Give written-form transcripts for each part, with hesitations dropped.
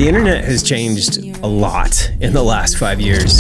The internet has changed a lot in the last 5 years.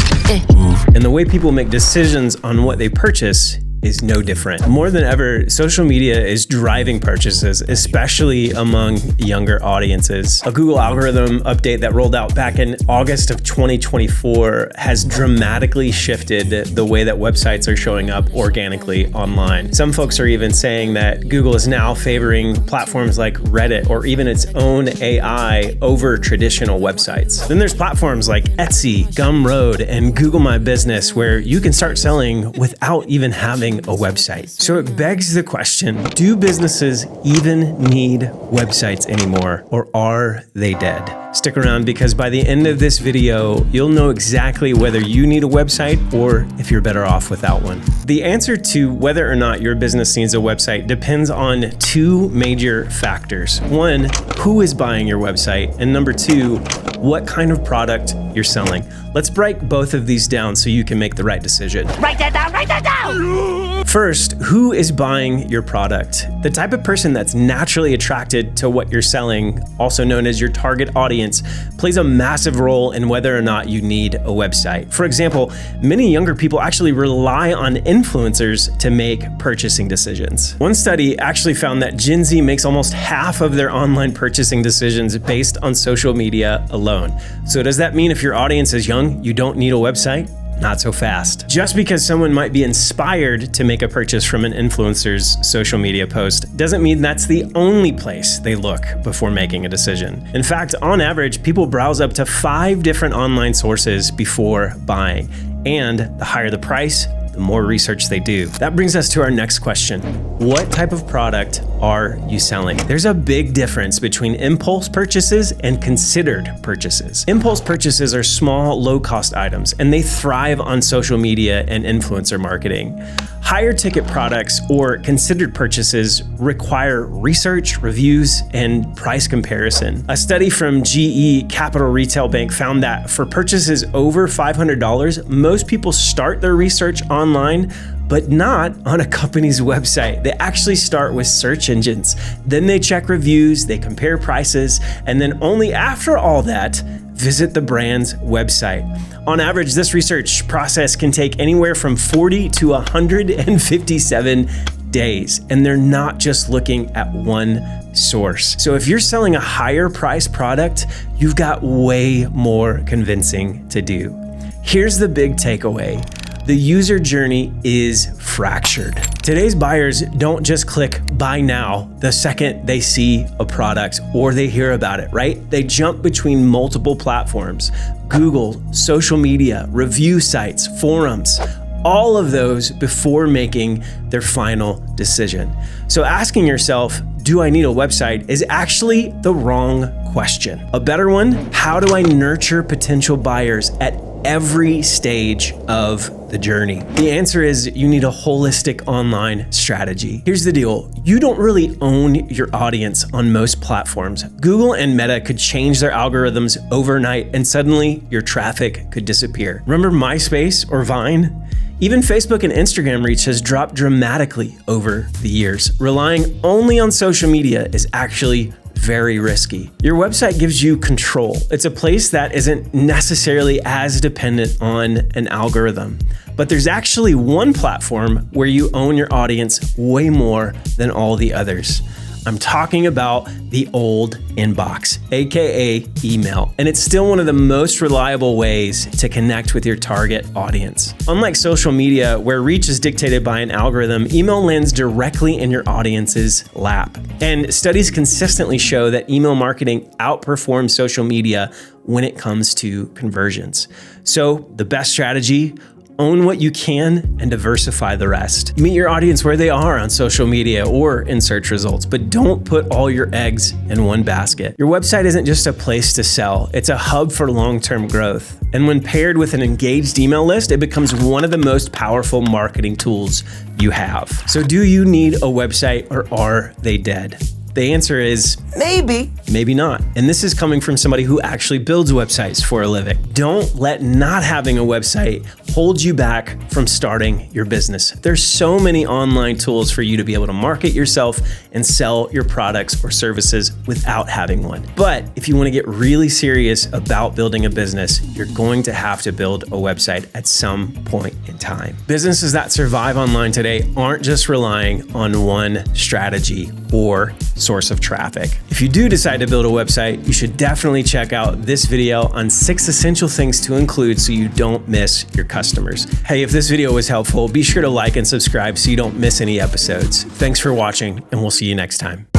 And the way people make decisions on what they purchase is no different. More than ever, social media is driving purchases, especially among younger audiences. A Google algorithm update that rolled out back in August of 2024 has dramatically shifted the way that websites are showing up organically online. Some folks are even saying that Google is now favoring platforms like Reddit or even its own AI over traditional websites. Then there's platforms like Etsy, Gumroad, and Google My Business where you can start selling without even having a website. So it begs the question, do businesses even need websites anymore, or are they dead? Stick around because by the end of this video, you'll know exactly whether you need a website or if you're better off without one. The answer to whether or not your business needs a website depends on two major factors. One, who is buying your website? And number two, what kind of product you're selling. Let's break both of these down so you can make the right decision. Write that down, write that down! First, who is buying your product? The type of person that's naturally attracted to what you're selling, also known as your target audience, plays a massive role in whether or not you need a website. For example, many younger people actually rely on influencers to make purchasing decisions. One study actually found that Gen Z makes almost half of their online purchasing decisions based on social media alone. So does that mean if your audience is young, you don't need a website? Not so fast. Just because someone might be inspired to make a purchase from an influencer's social media post doesn't mean that's the only place they look before making a decision. In fact, on average, people browse up to 5 different online sources before buying. And the higher the price, the more research they do. That brings us to our next question. What type of product are you selling? There's a big difference between impulse purchases and considered purchases. Impulse purchases are small, low-cost items, and they thrive on social media and influencer marketing. Higher ticket products or considered purchases require research, reviews, and price comparison. A study from GE Capital Retail Bank found that for purchases over $500, most people start their research online, but not on a company's website. They actually start with search engines. Then they check reviews, they compare prices, and then only after all that, visit the brand's website. On average, this research process can take anywhere from 40 to 157 days, and they're not just looking at one source. So if you're selling a higher price product, you've got way more convincing to do. Here's the big takeaway. The user journey is fractured. Today's buyers don't just click buy now the second they see a product or they hear about it, right? They jump between multiple platforms, Google, social media, review sites, forums, all of those before making their final decision. So asking yourself, do I need a website, is actually the wrong question. A better one, how do I nurture potential buyers at every stage of the journey? The answer is you need a holistic online strategy. Here's the deal. You don't really own your audience on most platforms. Google and Meta could change their algorithms overnight and suddenly your traffic could disappear. Remember MySpace or Vine? Even Facebook and Instagram reach has dropped dramatically over the years. Relying only on social media is actually very risky. Your website gives you control. It's a place that isn't necessarily as dependent on an algorithm. But there's actually one platform where you own your audience way more than all the others. I'm talking about the old inbox, aka email, and it's still one of the most reliable ways to connect with your target audience. Unlike social media, where reach is dictated by an algorithm, email lands directly in your audience's lap. And studies consistently show that email marketing outperforms social media when it comes to conversions. So the best strategy, own what you can and diversify the rest. Meet your audience where they are on social media or in search results, but don't put all your eggs in one basket. Your website isn't just a place to sell, it's a hub for long-term growth. And when paired with an engaged email list, it becomes one of the most powerful marketing tools you have. So do you need a website or are they dead? The answer is Maybe. maybe not. And this is coming from somebody who actually builds websites for a living. Don't let not having a website hold you back from starting your business. There's so many online tools for you to be able to market yourself and sell your products or services without having one. But if you want to get really serious about building a business, you're going to have to build a website at some point in time. Businesses that survive online today aren't just relying on one strategy or source of traffic. If you do decide to build a website, you should definitely check out this video on 6 essential things to include so you don't miss your customers. Hey, if this video was helpful, be sure to like and subscribe so you don't miss any episodes. Thanks for watching, and we'll see you next time.